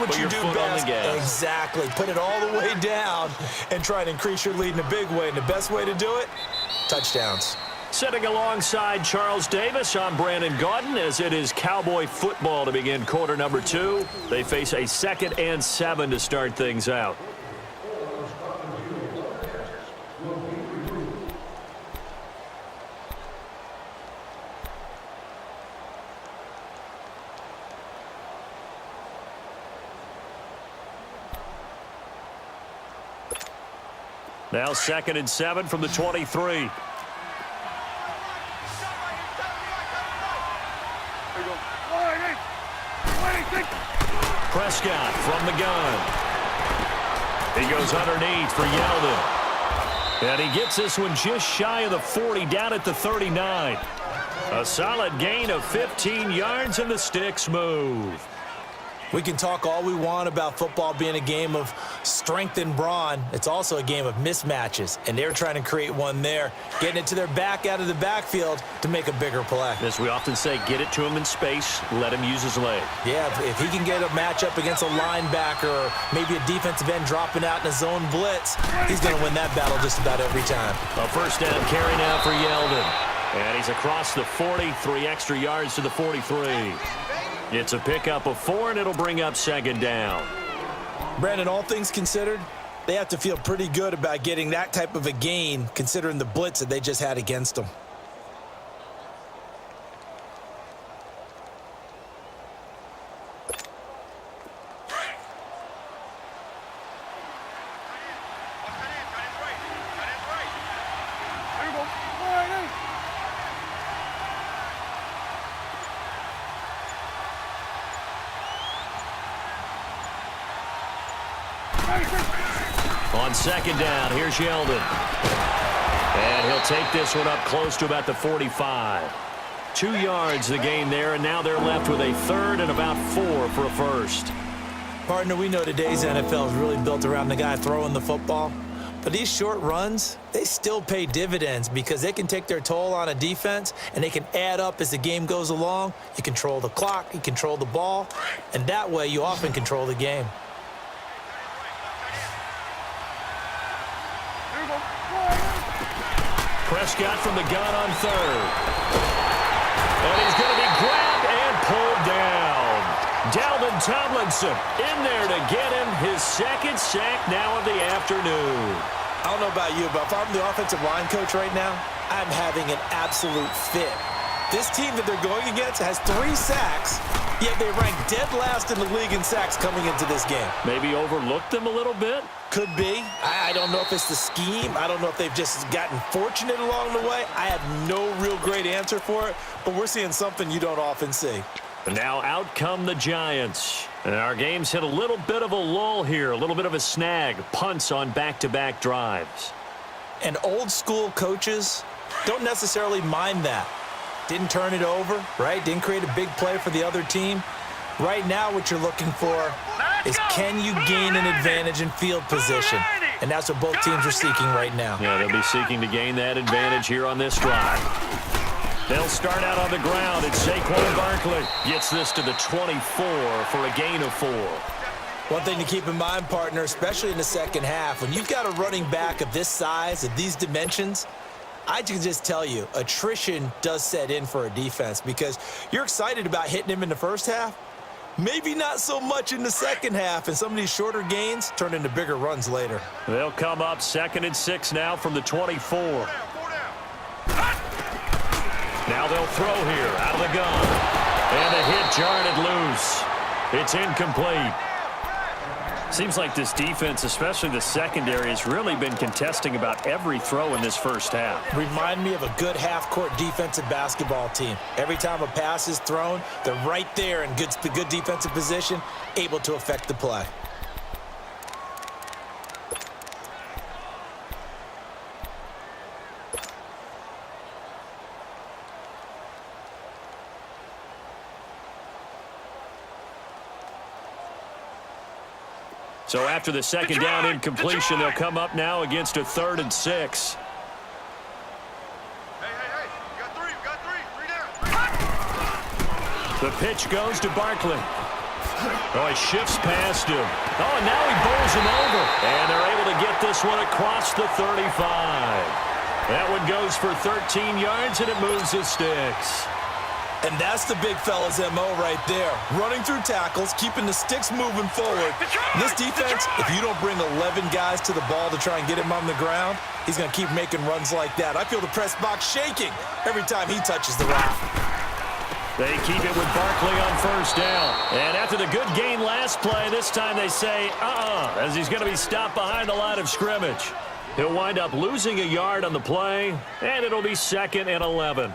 what you do best. Exactly. Put it all the way down and try to increase your lead in a big way. And the best way to do it, touchdowns. Sitting alongside Charles Davis, I'm Brandon Gaudin, as it is Cowboy football to begin quarter number 2. They face a 2nd and 7 to start things out. Now 2nd and 7 from the 23. Prescott from the gun. He goes underneath for Yeldon. And he gets this one just shy of the 40, down at the 39. A solid gain of 15 yards, and the sticks move. We can talk all we want about football being a game of strength and brawn. It's also a game of mismatches, and they're trying to create one there, getting it to their back out of the backfield to make a bigger play. As we often say, get it to him in space, let him use his leg. Yeah, if he can get a matchup against a linebacker or maybe a defensive end dropping out in a zone blitz, he's going to win that battle just about every time. A first down carry now for Yeldon. And he's across the 40, 3 extra yards to the 43. It's a pickup of 4, and it'll bring up 2nd down. Brandon, all things considered, they have to feel pretty good about getting that type of a gain considering the blitz that they just had against them. On 2nd down, here's Yeldon. And he'll take this one up close to about the 45. 2 yards the gain there, and now they're left with a 3rd and about 4 for a first. Partner, we know today's NFL is really built around the guy throwing the football. But these short runs, they still pay dividends because they can take their toll on a defense, and they can add up as the game goes along. You control the clock, you control the ball, and that way you often control the game. Prescott from the gun on 3rd. And he's going to be grabbed and pulled down. Dalvin Tomlinson in there to get him his 2nd sack now of the afternoon. I don't know about you, but if I'm the offensive line coach right now, I'm having an absolute fit. This team that they're going against has 3 sacks, yet they rank dead last in the league in sacks coming into this game. Maybe overlooked them a little bit? Could be. I don't know if it's the scheme. I don't know if they've just gotten fortunate along the way. I have no real great answer for it, but we're seeing something you don't often see. And now out come the Giants. And our game's hit a little bit of a lull here, a little bit of a snag. Punts on back-to-back drives. And old-school coaches don't necessarily mind that. Didn't turn it over, right? Didn't create a big play for the other team. Right now what you're looking for is can you gain an advantage in field position? And that's what both teams are seeking right now. Yeah, they'll be seeking to gain that advantage here on this drive. They'll start out on the ground, and Saquon Barkley gets this to the 24 for a gain of 4. One thing to keep in mind, partner, especially in the second half, when you've got a running back of this size, of these dimensions, I can just tell you, attrition does set in for a defense because you're excited about hitting him in the first half. Maybe not so much in the second half, and some of these shorter gains turn into bigger runs later. They'll come up 2nd and 6 now from the 24. Now they'll throw here out of the gun. And the hit jarred it loose. It's incomplete. Seems like this defense, especially the secondary, has really been contesting about every throw in this first half. Remind me of a good half-court defensive basketball team. Every time a pass is thrown, they're right there in good defensive position, able to affect the play. So after the second down incompletion, they'll come up now against a 3rd and 6. Hey, you got three down. The pitch goes to Barkley. Oh, he shifts past him. Oh, and now he bowls him over. And they're able to get this one across the 35. That one goes for 13 yards, and it moves the sticks. And that's the big fella's MO right there. Running through tackles, keeping the sticks moving forward. This defense, if you don't bring 11 guys to the ball to try and get him on the ground, he's going to keep making runs like that. I feel the press box shaking every time he touches the rock. They keep it with Barkley on first down. And after the good gain last play, this time they say, as he's going to be stopped behind the line of scrimmage. He'll wind up losing a yard on the play, and it'll be 2nd and 11.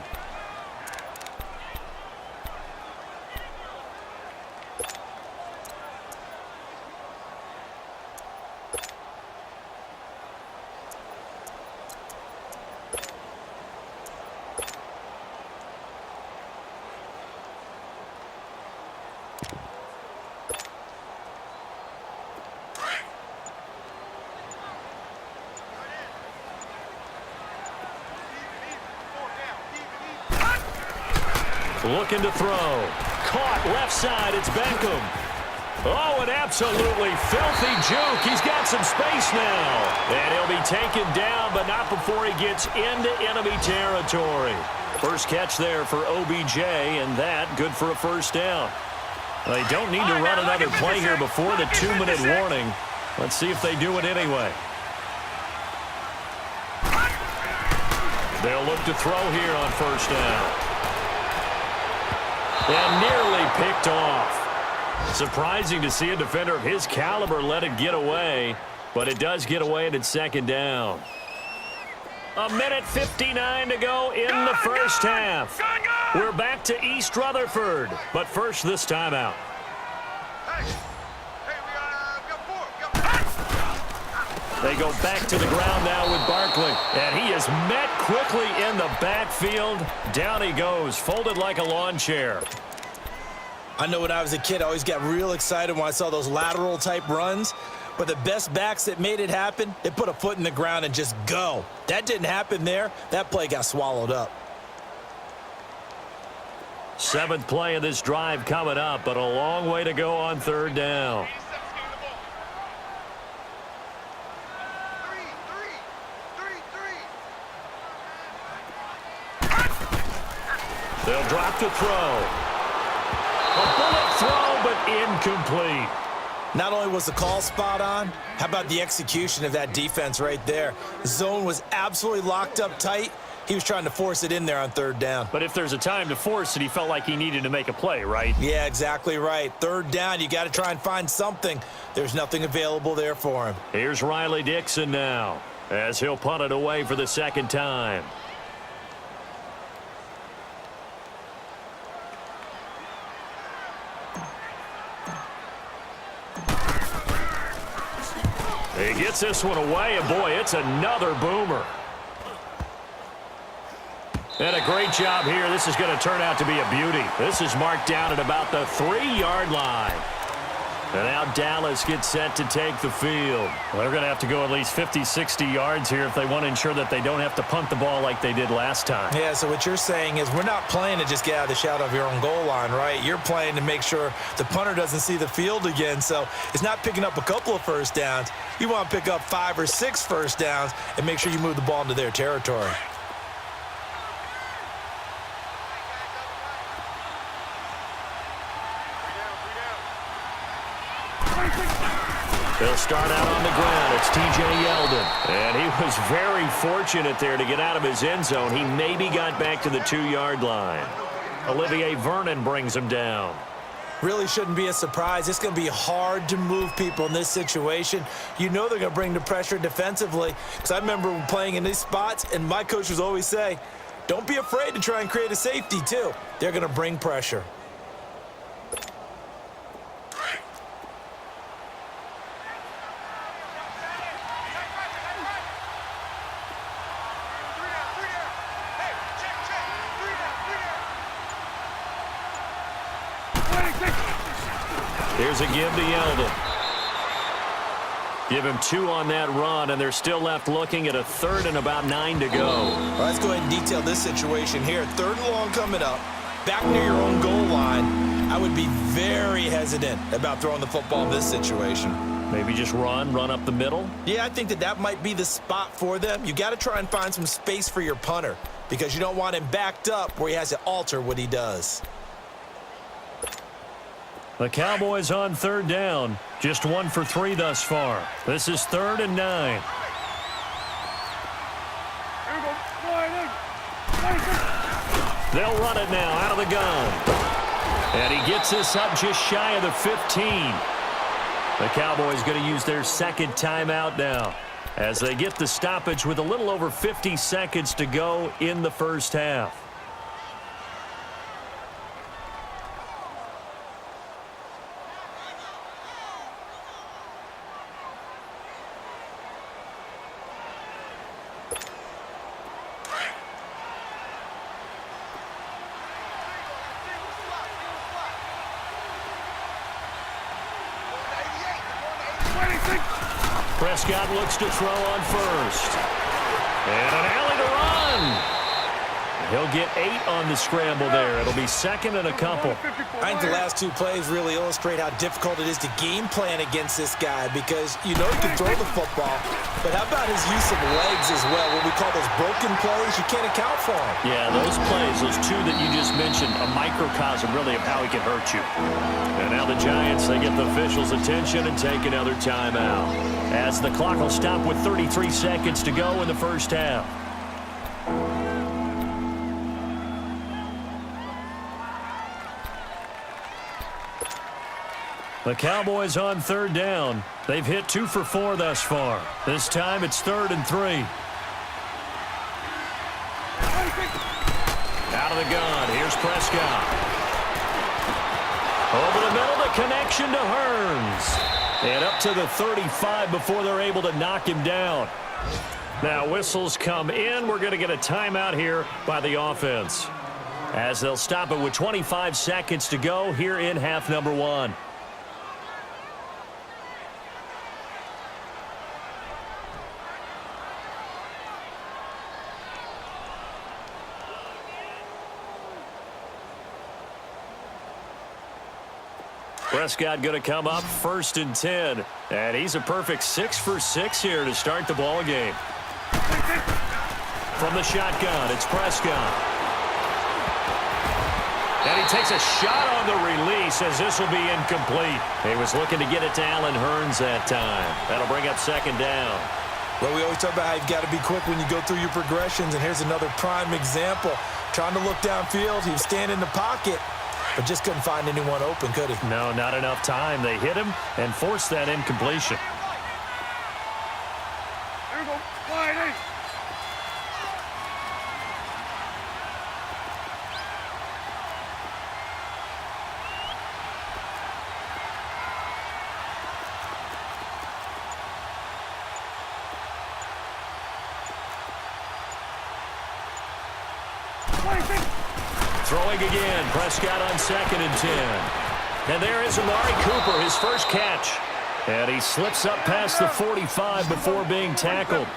Looking to throw. Caught left side. It's Beckham. Oh, an absolutely filthy juke. He's got some space now. And he'll be taken down, but not before he gets into enemy territory. First catch there for OBJ, and that good for a first down. They don't need to run another play here before the 2-minute warning. Let's see if they do it anyway. They'll look to throw here on first down. And nearly picked off. Surprising to see a defender of his caliber let it get away, but it does get away and it's 2nd down. 1:59 to go in the first half. We're back to East Rutherford, but first this timeout. They go back to the ground now with Barkley. And he is met quickly in the backfield. Down he goes, folded like a lawn chair. I know when I was a kid, I always got real excited when I saw those lateral type runs. But the best backs that made it happen, they put a foot in the ground and just go. That didn't happen there. That play got swallowed up. 7th play of this drive coming up, but a long way to go on 3rd down. They'll drop to throw. A bullet throw, but incomplete. Not only was the call spot on, how about the execution of that defense right there? The zone was absolutely locked up tight. He was trying to force it in there on 3rd down. But if there's a time to force it, he felt like he needed to make a play, right? Yeah, exactly right. 3rd down, you got to try and find something. There's nothing available there for him. Here's Riley Dixon now, as he'll punt it away for the 2nd time. He gets this one away, and boy, it's another boomer. And a great job here. This is going to turn out to be a beauty. This is marked down at about the 3-yard line. And now Dallas gets set to take the field. Well, they're going to have to go at least 50, 60 yards here if they want to ensure that they don't have to punt the ball like they did last time. Yeah, so what you're saying is we're not playing to just get out of the shadow of your own goal line, right? You're playing to make sure the punter doesn't see the field again. So it's not picking up a couple of first downs. You want to pick up 5 or 6 first downs and make sure you move the ball into their territory. They'll start out on the ground. It's T.J. Yeldon. And he was very fortunate there to get out of his end zone. He maybe got back to the 2-yard line. Olivier Vernon brings him down. Really shouldn't be a surprise. It's going to be hard to move people in this situation. You know they're going to bring the pressure defensively. Because I remember playing in these spots, and my coaches always say, don't be afraid to try and create a safety, too. They're going to bring pressure. Here's a give to Yeldon. Give him 2 on that run, and they're still left looking at a 3rd and about 9 to go. All right, let's go ahead and detail this situation here. 3rd and long coming up. Back near your own goal line. I would be very hesitant about throwing the football in this situation. Maybe just run up the middle? Yeah, I think that might be the spot for them. You got to try and find some space for your punter because you don't want him backed up where he has to alter what he does. The Cowboys on third down. Just 1 for 3 thus far. This is 3rd and 9. They'll run it now out of the gun. And he gets this up just shy of the 15. The Cowboys going to use their second timeout now as they get the stoppage with a little over 50 seconds to go in the first half. Prescott looks to throw on first. And an alley to run. He'll get 8 on the scramble there. It'll be 2nd and a couple. I think the last 2 plays really illustrate how difficult it is to game plan against this guy because you know he can throw the football, but how about his use of legs as well? What we call those broken plays, you can't account for them. Yeah, those plays, those 2 that you just mentioned, a microcosm really of how he can hurt you. And now the Giants, they get the officials' attention and take another timeout as the clock will stop with 33 seconds to go in the first half. The Cowboys on third down. They've hit 2 for 4 thus far. This time it's 3rd and 3. Out of the gun. Here's Prescott. Over the middle, the connection to Hearns. And up to the 35 before they're able to knock him down. Now whistles come in. We're going to get a timeout here by the offense as they'll stop it with 25 seconds to go here in half number 1. Prescott going to come up 1st and 10. And he's a perfect 6 for 6 here to start the ball game. From the shotgun, it's Prescott. And he takes a shot on the release as this will be incomplete. He was looking to get it to Allen Hearns that time. That'll bring up 2nd down. Well, we always talk about how you've got to be quick when you go through your progressions, and here's another prime example. Trying to look downfield, he was standing in the pocket, but just couldn't find anyone open, could he? No, not enough time. They hit him and forced that incompletion. There we go. Wide eight. Throwing again, Prescott on 2nd and 10. And there is Amari Cooper, his first catch. And he slips up past the 45 before being tackled.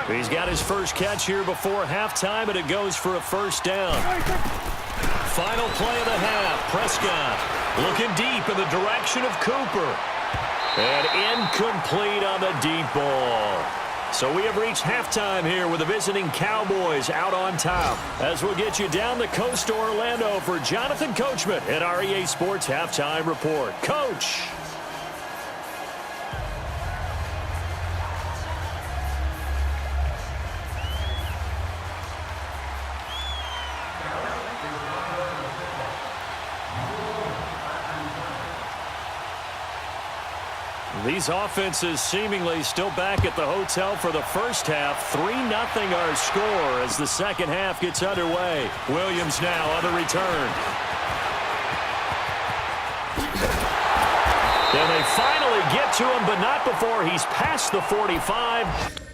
He's got his first catch here before halftime, and it goes for a 1st down. Final play of the half, Prescott looking deep in the direction of Cooper. And incomplete on the deep ball. So we have reached halftime here with the visiting Cowboys out on top. As we'll get you down the coast to Orlando for Jonathan Coachman at our EA Sports Halftime Report. Coach. These offenses seemingly still back at the hotel for the first half. 3-0 our score as the second half gets underway. Williams now on the return. And they finally get to him, but not before he's past the 45.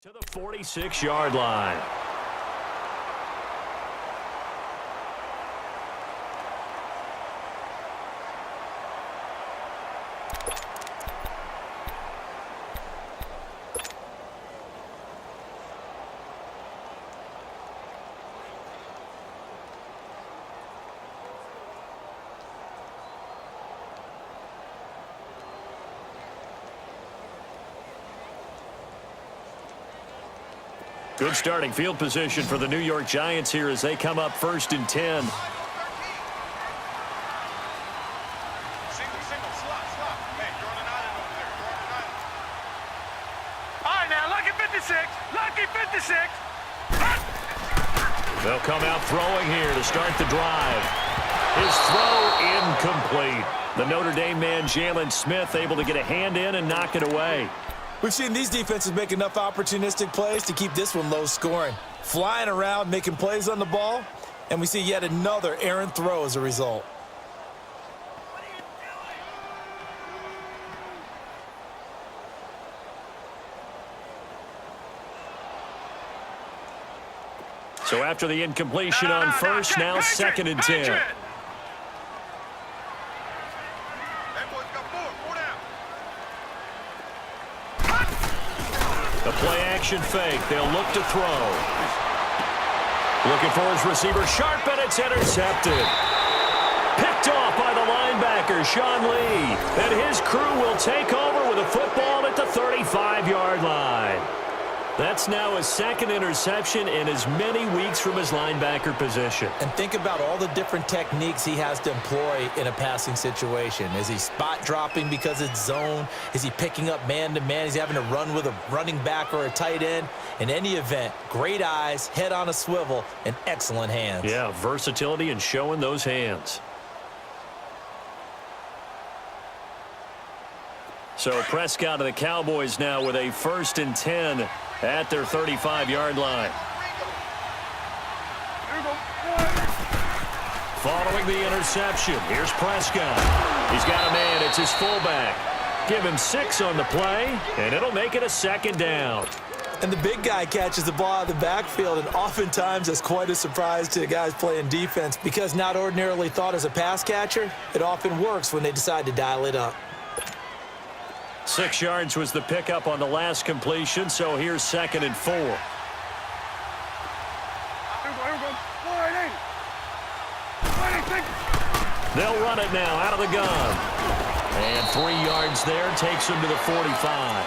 To the 46-yard line. Good starting field position for the New York Giants here as they come up 1st and 10. Single, slot. Hey, you're on an island over there. You're on an island. All right, now, lucky 56. Lucky 56. They'll come out throwing here to start the drive. His throw incomplete. The Notre Dame man, Jalen Smith, able to get a hand in and knock it away. We've seen these defenses make enough opportunistic plays to keep this one low scoring. Flying around, making plays on the ball, and we see yet another errant throw as a result. So after the incompletion on first, now 2nd and 10. The play-action fake. They'll look to throw. Looking for his receiver. Sharp, and it's intercepted. Picked off by the linebacker, Sean Lee. And his crew will take over with a football at the 35-yard line. That's now his 2nd interception in as many weeks from his linebacker position. And think about all the different techniques he has to employ in a passing situation. Is he spot dropping because it's zone? Is he picking up man-to-man? Is he having to run with a running back or a tight end? In any event, great eyes, head on a swivel, and excellent hands. Yeah, versatility and showing those hands. So Prescott of the Cowboys now with a 1st and 10 at their 35-yard line. Following the interception, here's Prescott. He's got a man. It's his fullback. Give him 6 on the play, and it'll make it a 2nd down. And the big guy catches the ball out of the backfield, and oftentimes that's quite a surprise to the guys playing defense because not ordinarily thought as a pass catcher, it often works when they decide to dial it up. 6 yards was the pickup on the last completion, so here's 2nd and 4. Here we go. 480. They'll run it now out of the gun. And 3 yards there takes him to the 45.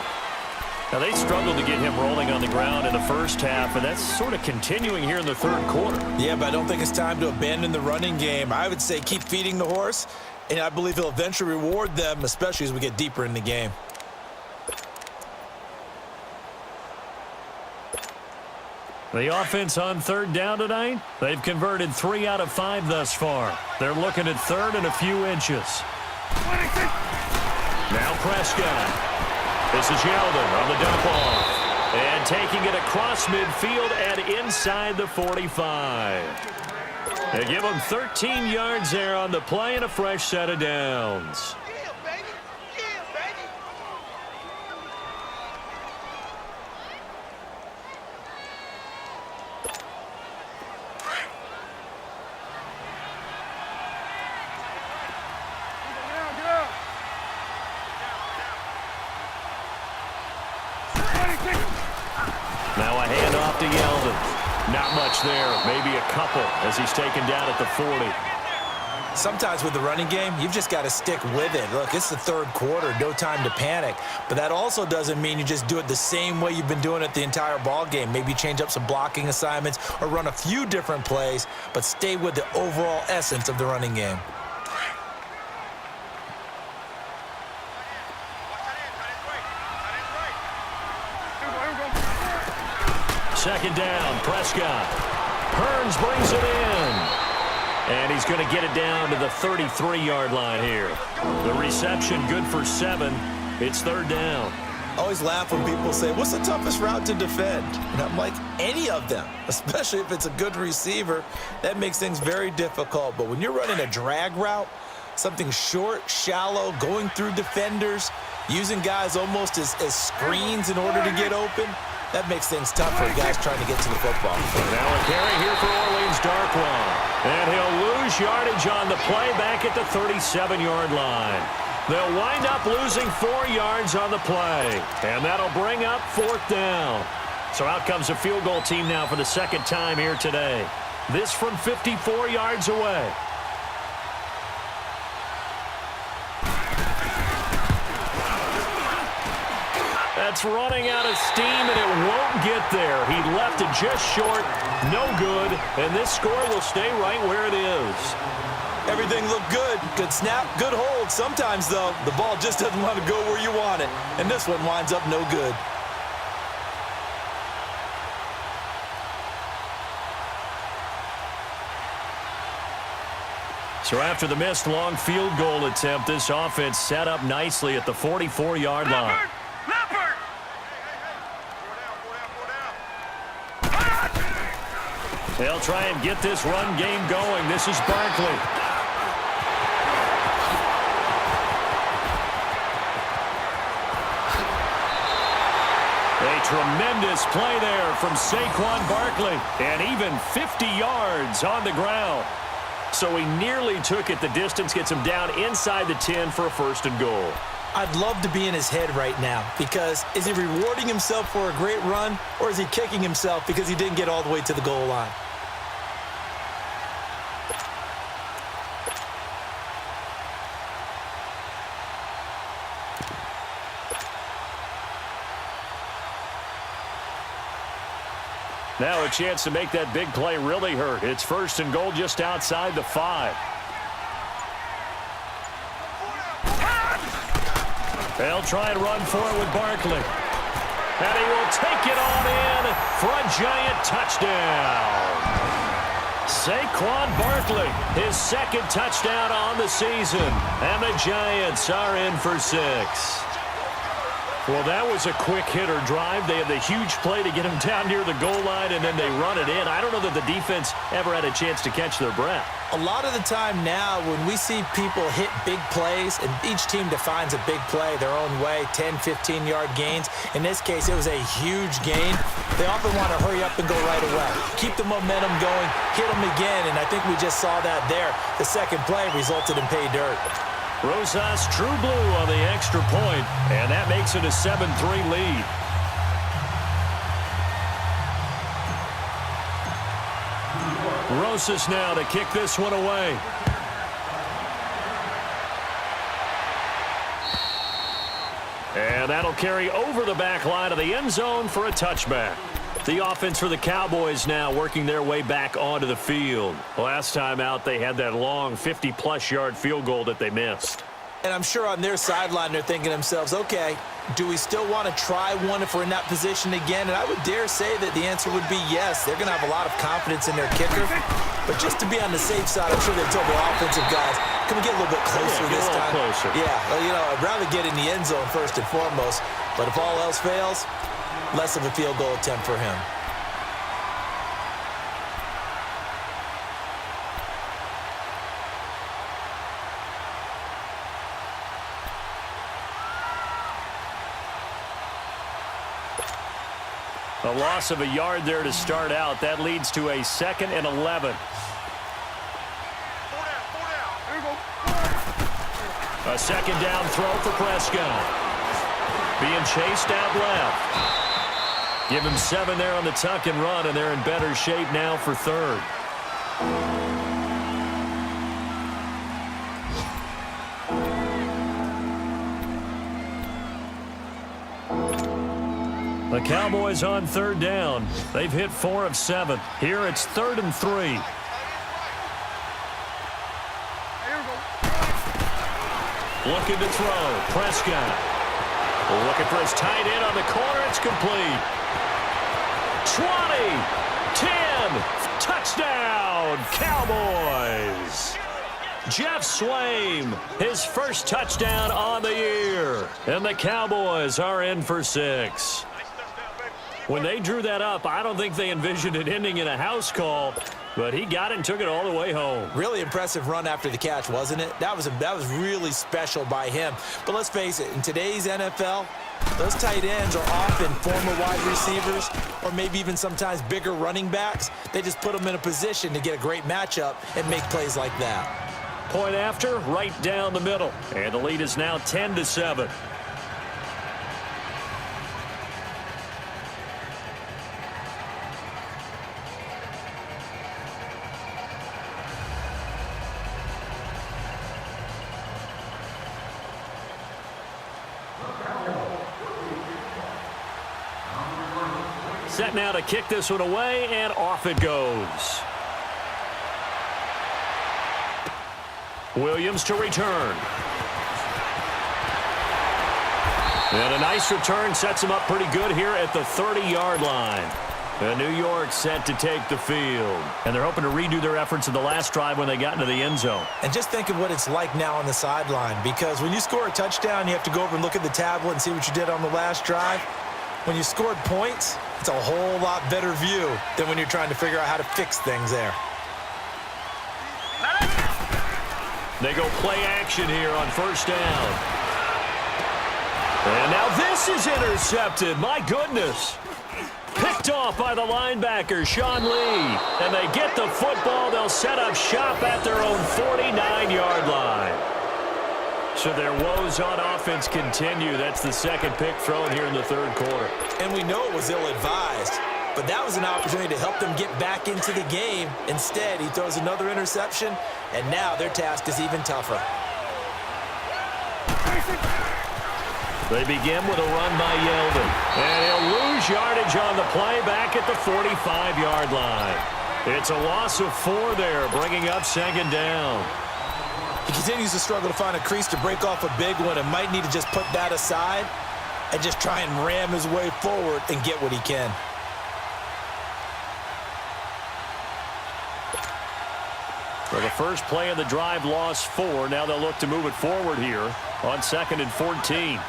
Now, they struggled to get him rolling on the ground in the first half, and that's sort of continuing here in the 3rd quarter. Yeah, but I don't think it's time to abandon the running game. I would say keep feeding the horse, and I believe he'll eventually reward them, especially as we get deeper in the game. The offense on 3rd down tonight, they've converted 3 out of 5 thus far. They're looking at 3rd and a few inches. Now Prescott. This is Yeldon on the dump off. And taking it across midfield and inside the 45. They give him 13 yards there on the play and a fresh set of downs. Now a handoff to Yeldon. Not much there, maybe a couple as he's taken down at the 40. Sometimes with the running game, you've just got to stick with it. Look, it's the 3rd quarter, no time to panic. But that also doesn't mean you just do it the same way you've been doing it the entire ball game. Maybe change up some blocking assignments or run a few different plays, but stay with the overall essence of the running game. Second down, Prescott. Hearns brings it in. And he's going to get it down to the 33-yard line here. The reception good for 7. It's 3rd down. I always laugh when people say, what's the toughest route to defend? And I'm like, any of them, especially if it's a good receiver. That makes things very difficult. But when you're running a drag route, something short, shallow, going through defenders, using guys almost as screens in order to get open, That makes things tough for guys trying to get to the football. Now a carry here for Orleans Darkwa. And he'll lose yardage on the play back at the 37-yard line. They'll wind up losing 4 yards on the play. And that'll bring up 4th down. So out comes a field goal team now for the second time here today. This from 54 yards away. That's running out of steam, and it won't get there. He left it just short, no good, and this score will stay right where it is. Everything looked good. Good snap, good hold. Sometimes, though, the ball just doesn't want to go where you want it, and this one winds up no good. So after the missed long field goal attempt, this offense set up nicely at the 44-yard line. They'll try and get this run game going. This is Barkley. A tremendous play there from Saquon Barkley. And even 50 yards on the ground. So he nearly took it the distance, gets him down inside the 10 for a 1st and goal. I'd love to be in his head right now because is he rewarding himself for a great run or is he kicking himself because he didn't get all the way to the goal line? Now a chance to make that big play really hurt. It's 1st and goal just outside the 5. They'll try and run for it with Barkley. And he will take it on in for a giant touchdown. Saquon Barkley, his 2nd touchdown on the season. And the Giants are in for 6. Well, that was a quick hitter drive. They had the huge play to get him down near the goal line, and then they run it in. I don't know that the defense ever had a chance to catch their breath. A lot of the time now when we see people hit big plays, and each team defines a big play their own way, 10, 15-yard gains. In this case, it was a huge gain. They often want to hurry up and go right away. Keep the momentum going, hit them again, and I think we just saw that there. The second play resulted in pay dirt. Rosas True Blue on the extra point, and that makes it a 7-3 lead. Rosas now to kick this one away. And that'll carry over the back line of the end zone for a touchback. The offense for the Cowboys now working their way back onto the field. Last time out, they had that long 50-plus yard field goal that they missed. And I'm sure on their sideline they're thinking to themselves, okay, do we still want to try one if we're in that position again? And I would dare say that the answer would be yes. They're going to have a lot of confidence in their kicker. But just to be on the safe side, I'm sure they told their offensive guys, can we get a little bit closer this time? Closer. Yeah, well, you know, I'd rather get in the end zone first and foremost. But if all else fails, less of a field goal attempt for him. A loss of a yard there to start out. That leads to a 2nd and 11. A 2nd down throw for Prescott. Being chased out left. Give him 7 there on the tuck and run, and they're in better shape now for 3rd. The Cowboys on 3rd down. They've hit 4 of 7. Here it's 3rd and 3. Looking to throw. Prescott. Looking for his tight end on the corner. It's complete. 20, 10, touchdown, Cowboys. Jeff Swaim, his first touchdown on the year. And the Cowboys are in for 6. When they drew that up, I don't think they envisioned it ending in a house call. but he got it and took it all the way home. Really impressive run after the catch, wasn't it? That was really special by him. But let's face it, in today's NFL, those tight ends are often former wide receivers or maybe even sometimes bigger running backs. They just put them in a position to get a great matchup and make plays like that. Point after, right down the middle. And the lead is now 10-7. Set now to kick this one away, and off it goes. Williams to return. And a nice return sets him up pretty good here at the 30-yard line. And New York set to take the field. And they're hoping to redo their efforts in the last drive when they got into the end zone. And just think of what it's like now on the sideline, because when you score a touchdown, you have to go over and look at the tablet and see what you did on the last drive. When you scored points, it's a whole lot better view than when you're trying to figure out how to fix things there. They go play action here on first down. And now this is intercepted. My goodness. Picked off by the linebacker, Sean Lee. And they get the football. They'll set up shop at their own 49-yard line. So their woes on offense continue. That's the second pick thrown here in the third quarter. And we know it was ill-advised, but that was an opportunity to help them get back into the game. Instead, he throws another interception, and now their task is even tougher. They begin with a run by Yeldon. And he'll lose yardage on the play back at the 45-yard line. It's a loss of 4 there, bringing up second down. He continues to struggle to find a crease to break off a big one and might need to just put that aside and just try and ram his way forward and get what he can. For the first play of the drive, lost 4. Now they'll look to move it forward here on 2nd and 14.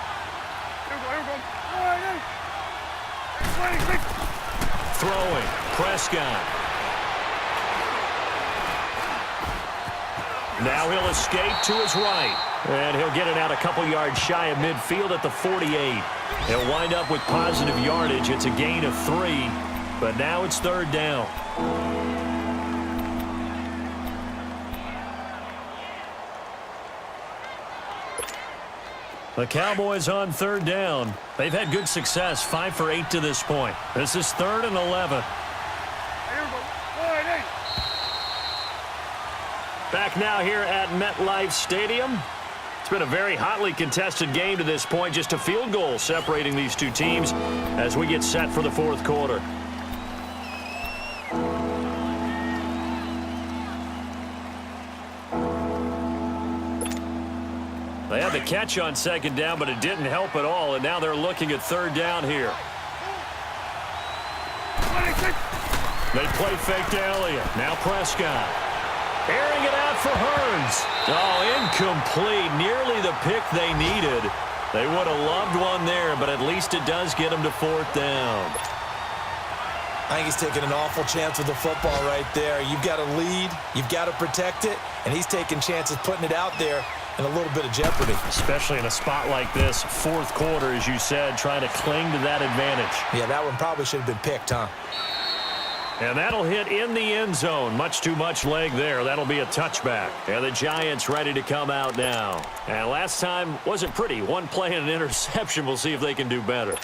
Throwing, Prescott. Now he'll escape to his right. And he'll get it out a couple yards shy of midfield at the 48. He'll wind up with positive yardage. It's a gain of 3. But now it's third down. The Cowboys on third down. They've had good success, 5 for 8 to this point. This is 3rd and 11. Back now here at MetLife Stadium. It's been a very hotly contested game to this point. Just a field goal separating these two teams as we get set for the fourth quarter. They had the catch on second down, but it didn't help at all, and now they're looking at third down here. They play fake to Elliott. Now Prescott. Airing it out for Hearns. Oh, incomplete. Nearly the pick they needed. They would have loved one there, but at least it does get them to fourth down. I think he's taking an awful chance with the football right there. You've got to lead. You've got to protect it, and he's taking chances putting it out there in a little bit of jeopardy. Especially in a spot like this, fourth quarter, as you said, trying to cling to that advantage. Yeah, that one probably should have been picked, huh? And that'll hit in the end zone. Much too much leg there. That'll be a touchback. And the Giants ready to come out now. And last time wasn't pretty. One play and an interception. We'll see if they can do better.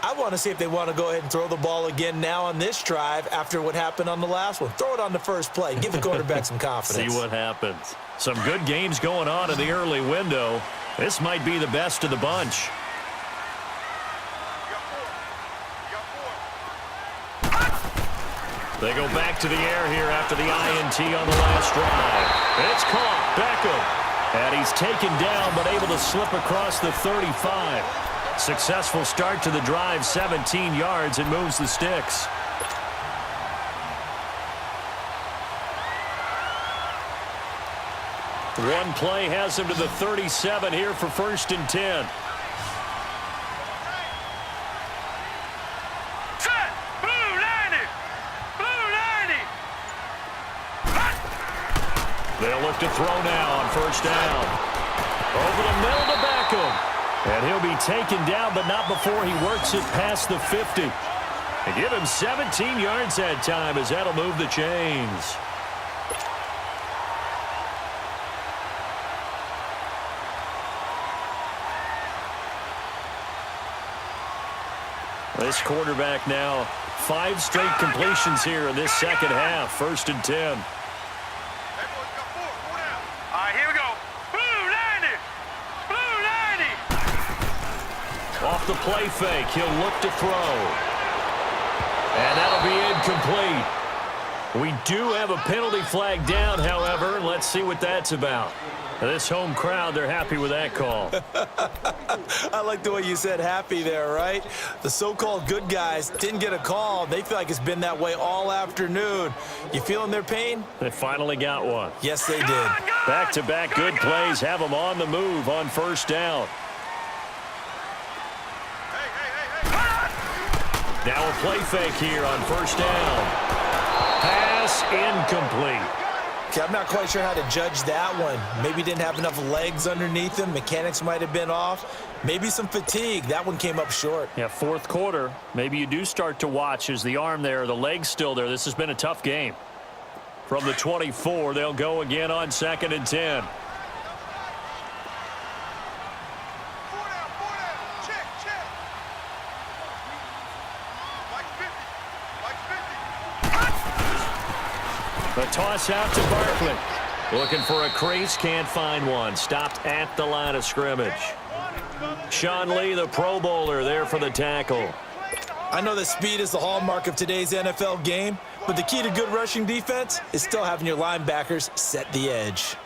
I want to see if they want to go ahead and throw the ball again now on this drive after what happened on the last one. Throw it on the first play. Give the quarterback some confidence. See what happens. Some good games going on in the early window. This might be the best of the bunch. They go back to the air here after the INT on the last drive. It's caught. Beckham. And he's taken down but able to slip across the 35. Successful start to the drive, 17 yards, and moves the sticks. One play has him to the 37 here for 1st and 10. They'll look to throw now on first down. Over the middle to Beckham. And he'll be taken down, but not before he works it past the 50. They give him 17 yards that time as that'll move the chains. This quarterback now 5 straight completions here in this second half. 1st and 10. All right, here we go. Blue 90. Blue 90. Off the play fake, he'll look to throw. And that'll be incomplete. We do have a penalty flag down, however. Let's see what that's about. This home crowd, they're happy with that call. I like the way you said happy there, right? The so-called good guys didn't get a call. They feel like it's been that way all afternoon. You feeling their pain? They finally got one. Yes, they did. Back-to-back good plays have them on the move on first down. Now a play fake here on first down. Pass incomplete. Okay, I'm not quite sure how to judge that one. Maybe didn't have enough legs underneath him. Mechanics might have been off. Maybe some fatigue. That one came up short. Yeah, 4th quarter. Maybe you do start to watch as the arm there, the leg's still there. This has been a tough game. From the 24, they'll go again on 2nd and 10. Like 50. The toss out to Barkley. Looking for a crease, can't find one. Stopped at the line of scrimmage. Sean Lee, the Pro Bowler, there for the tackle. I know that speed is the hallmark of today's NFL game, but the key to good rushing defense is still having your linebackers set the edge.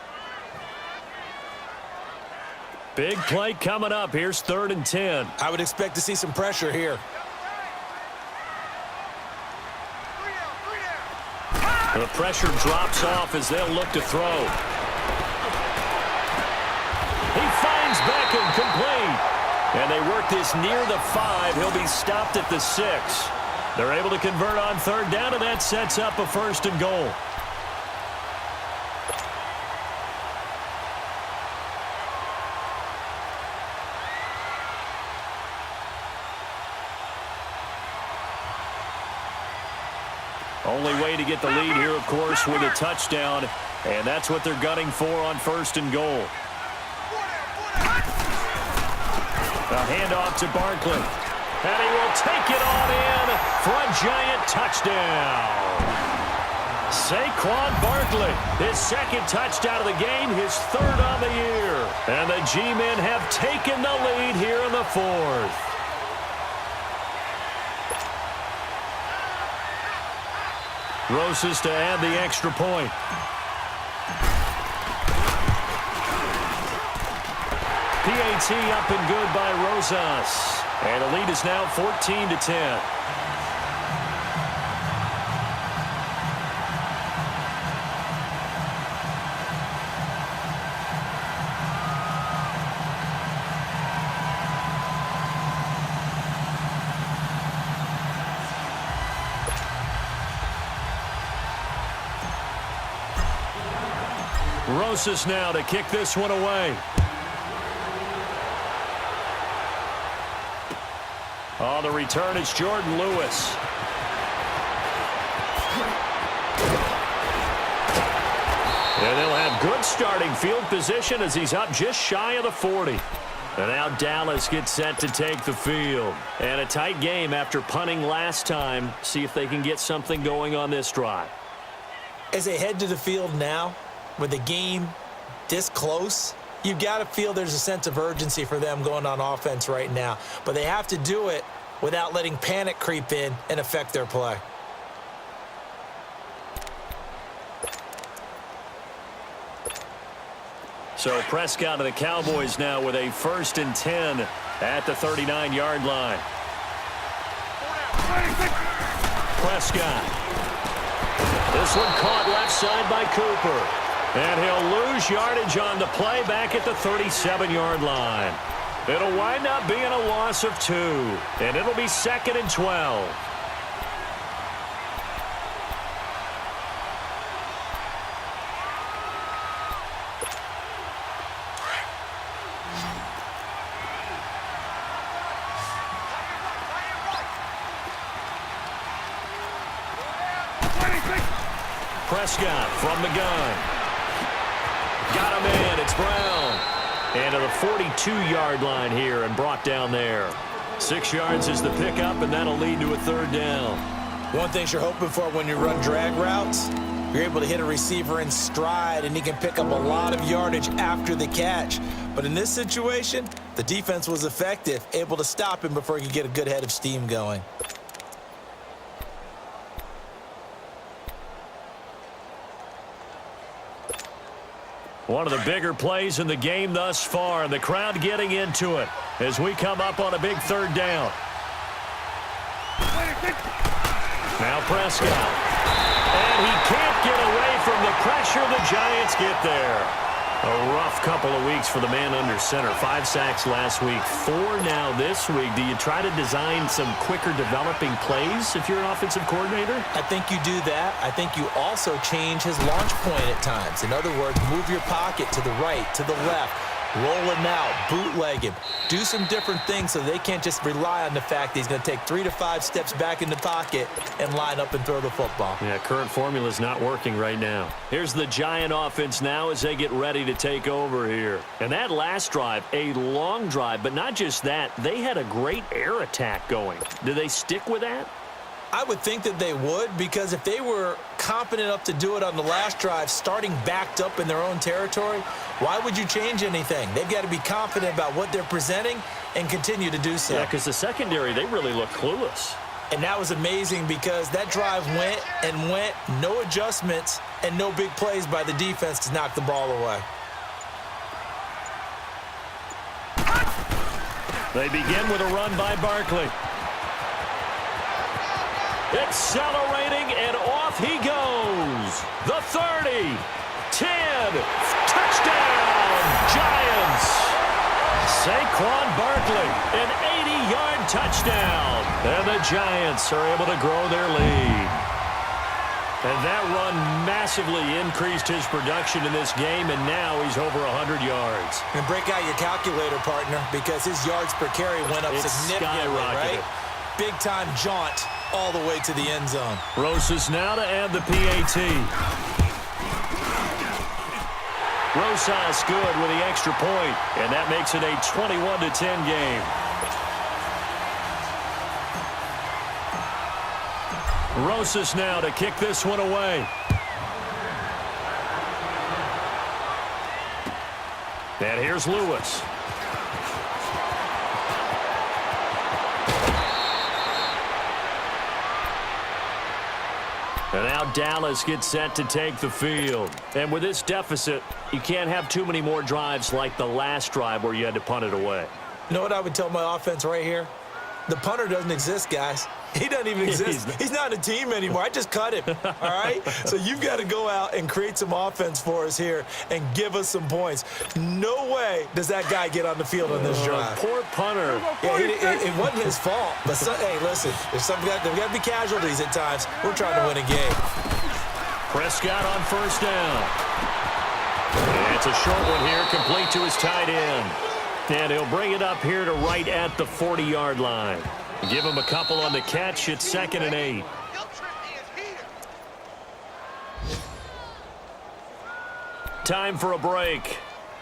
Big play coming up. Here's 3rd and 10. I would expect to see some pressure here. The pressure drops off as they'll look to throw. He finds Beckham complete. And they work this near the 5. He'll be stopped at the 6. They're able to convert on 3rd down, and that sets up a 1st and goal. Only way to get the lead here, of course, with a touchdown, and that's what they're gunning for on 1st and goal. A handoff to Barkley, and he will take it on in for a giant touchdown. Saquon Barkley, his 2nd touchdown of the game, his 3rd on the year. And the G-men have taken the lead here in the 4th. Rosas to add the extra point. PAT up and good by Rosas. And the lead is now 14-10. Rosas now to kick this one away. On the return, it's Jordan Lewis. And they'll have good starting field position as he's up just shy of the 40. And now Dallas gets set to take the field. And a tight game after punting last time. See if they can get something going on this drive. As they head to the field now, with the game this close, you've got to feel there's a sense of urgency for them going on offense right now. But they have to do it without letting panic creep in and affect their play. So Prescott of the Cowboys now with a 1st and 10 at the 39-yard line. Prescott. This one caught left side by Cooper. And he'll lose yardage on the play back at the 37-yard line. It'll wind up being a loss of 2. And it'll be 2nd and 12. Prescott from the gun. Got him in. It's Brown. And to the 42-yard line here and brought down there. 6 yards is the pickup, and that'll lead to a third down. One thing you're hoping for when you run drag routes, you're able to hit a receiver in stride, and he can pick up a lot of yardage after the catch. But in this situation, the defense was effective, able to stop him before he could get a good head of steam going. One of the bigger plays in the game thus far, and the crowd getting into it as we come up on a big third down. Now Prescott. And he can't get away from the pressure. The Giants get there. A rough couple of weeks for the man under center. 5 sacks last week, 4 now this week. Do you try to design some quicker developing plays if you're an offensive coordinator? I think you do that. I think you also change his launch point at times. In other words, move your pocket to the right, to the left. Roll him out, bootleg him, do some different things so they can't just rely on the fact that he's going to take 3 to 5 steps back in the pocket and line up and throw the football. Yeah, current formula is not working right now. Here's the Giant offense now as they get ready to take over here. And that last drive, a long drive, but not just that, they had a great air attack going. Do they stick with that? I would think that they would, because if they were confident enough to do it on the last drive, starting backed up in their own territory, why would you change anything? They've got to be confident about what they're presenting and continue to do so. Yeah, because the secondary, they really look clueless. And that was amazing because that drive went and went, no adjustments and no big plays by the defense to knock the ball away. They begin with a run by Barkley. Accelerating, and off he goes. The 30, 10, touchdown, Giants. Saquon Barkley, an 80-yard touchdown. And the Giants are able to grow their lead. And that run massively increased his production in this game, and now he's over 100 yards. And break out your calculator, partner, because his yards per carry went up significantly, right? Big-time jaunt all the way to the end zone. Rosas now to add the PAT. Rosas good with the extra point, and that makes it a 21-10 game. Rosas now to kick this one away. And here's Lewis. And now Dallas gets set to take the field. And with this deficit, you can't have too many more drives like the last drive where you had to punt it away. You know what I would tell my offense right here? The punter doesn't exist, guys. He doesn't even exist. He's not a team anymore. I just cut him, all right? So you've got to go out and create some offense for us here and give us some points. No way does that guy get on the field on this drive. Poor punter. Yeah, it wasn't his fault. But, hey, listen, there's got to be casualties at times. We're trying to win a game. Prescott on first down. And it's a short one here, complete to his tight end. And he'll bring it up here to right at the 40-yard line. Give him a couple on the catch. It's 2nd and 8. Time for a break.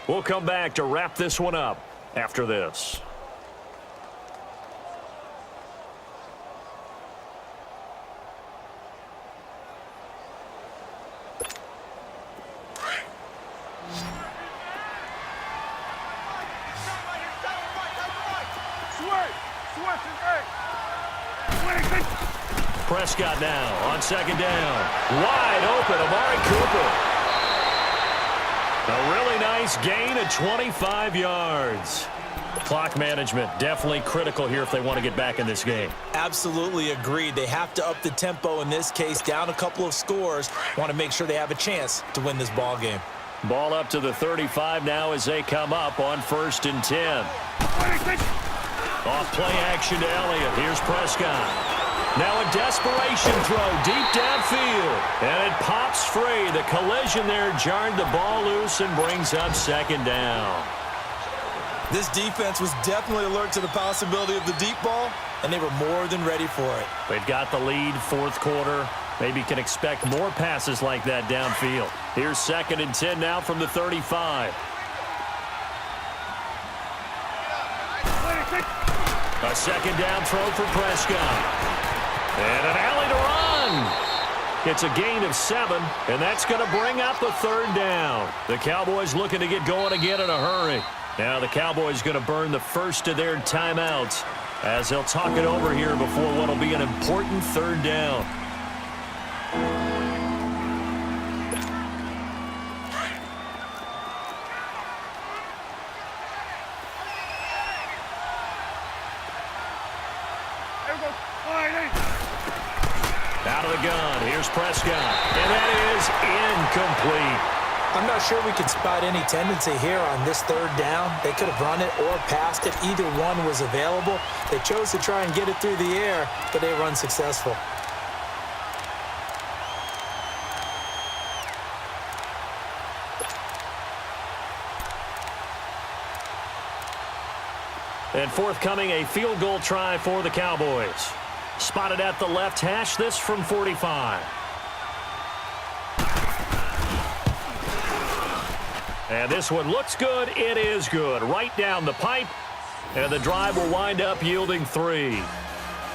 We'll come back to wrap this one up after this. Prescott now on 2nd down. Wide open, Amari Cooper. A really nice gain of 25 yards. Clock management definitely critical here if they want to get back in this game. Absolutely agreed. They have to up the tempo in this case, down a couple of scores. Want to make sure they have a chance to win this ball game. Ball up to the 35 now as they come up on 1st and 10. Off play action to Elliott. Here's Prescott. Now a desperation throw deep downfield. And it pops free. The collision there jarred the ball loose and brings up 2nd down. This defense was definitely alert to the possibility of the deep ball, and they were more than ready for it. They've got the lead, 4th quarter. Maybe can expect more passes like that downfield. Here's 2nd and 10 now from the 35. A 2nd down throw for Prescott. And an alley to run. It's a gain of 7, and that's going to bring up the 3rd down. The Cowboys looking to get going again in a hurry. Now the Cowboys going to burn the first of their timeouts as they'll talk it over here before what will be an important 3rd down. Out of the gun, here's Prescott, and that is incomplete. I'm not sure we can spot any tendency here on this 3rd down. They could have run it or passed it. Either one was available. They chose to try and get it through the air, but they were unsuccessful. And forthcoming, a field goal try for the Cowboys. Spotted at the left hash, this from 45. And this one looks good. It is good. Right down the pipe. And the drive will wind up yielding 3.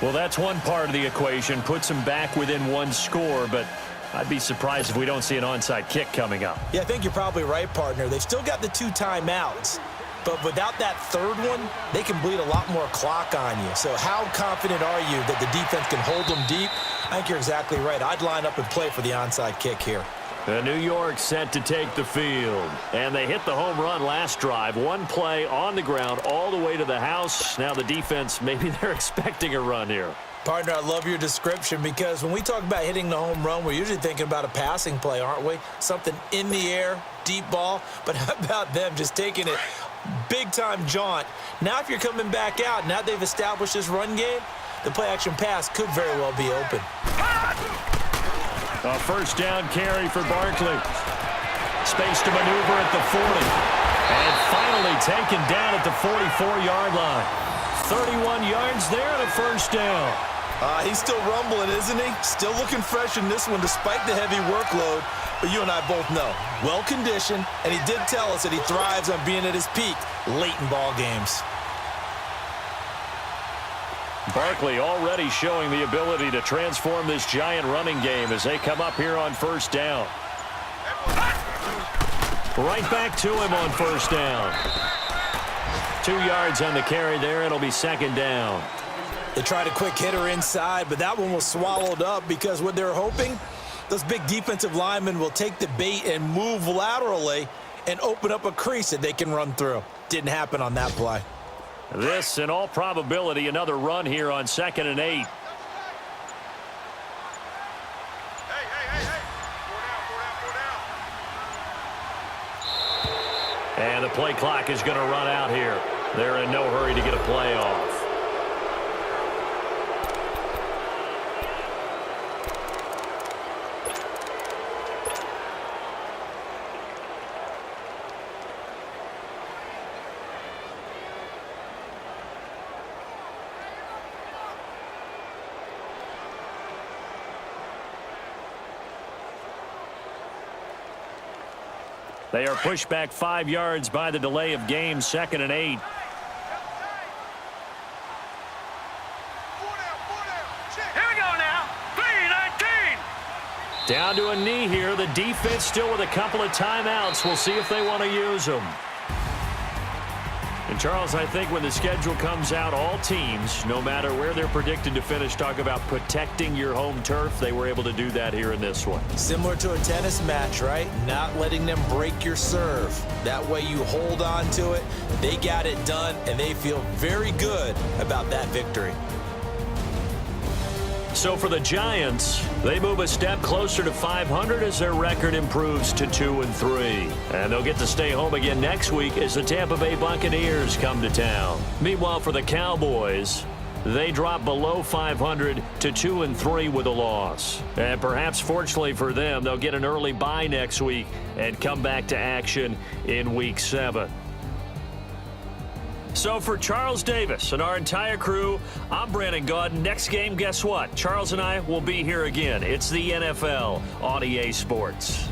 Well, that's one part of the equation. Puts them back within 1 score, but I'd be surprised if we don't see an onside kick coming up. Yeah, I think you're probably right, partner. They've still got the 2 timeouts. But without that 3rd one, they can bleed a lot more clock on you. So how confident are you that the defense can hold them deep? I think you're exactly right. I'd line up and play for the onside kick here. The New York set to take the field. And they hit the home run last drive. 1 play on the ground all the way to the house. Now the defense, maybe they're expecting a run here. Partner, I love your description because when we talk about hitting the home run, we're usually thinking about a passing play, aren't we? Something in the air, deep ball. But how about them just taking it big-time jaunt? Now if you're coming back out, now they've established this run game, the play-action pass could very well be open. A 1st down carry for Barkley. Space to maneuver at the 40. And finally taken down at the 44-yard line. 31 yards there and a 1st down. He's still rumbling, isn't he? Still looking fresh in this one despite the heavy workload. But you and I both know, well-conditioned, and he did tell us that he thrives on being at his peak late in ball games. Barkley already showing the ability to transform this giant running game as they come up here on 1st down. Right back to him on 1st down. 2 yards on the carry there. It'll be 2nd down. They tried a quick hitter inside, but that one was swallowed up because what they're hoping, those big defensive linemen will take the bait and move laterally and open up a crease that they can run through. Didn't happen on that play. This, in all probability, another run here on 2nd and 8. And the play clock is going to run out here. They're in no hurry to get a play off. They are pushed back 5 yards by the delay of game, 2nd and 8. Here we go now. 3-19. Down to a knee here. The defense still with a couple of timeouts. We'll see if they want to use them. And, Charles, I think when the schedule comes out, all teams, no matter where they're predicted to finish, talk about protecting your home turf. They were able to do that here in this one. Similar to a tennis match, right? Not letting them break your serve. That way you hold on to it. They got it done, and they feel very good about that victory. So for the Giants, they move a step closer to 500 as their record improves to 2-3. And they'll get to stay home again next week as the Tampa Bay Buccaneers come to town. Meanwhile, for the Cowboys, they drop below 500 to 2-3 with a loss. And perhaps fortunately for them, they'll get an early bye next week and come back to action in Week 7. So for Charles Davis and our entire crew, I'm Brandon Gaudin. Next game, guess what? Charles and I will be here again. It's the NFL on EA Sports.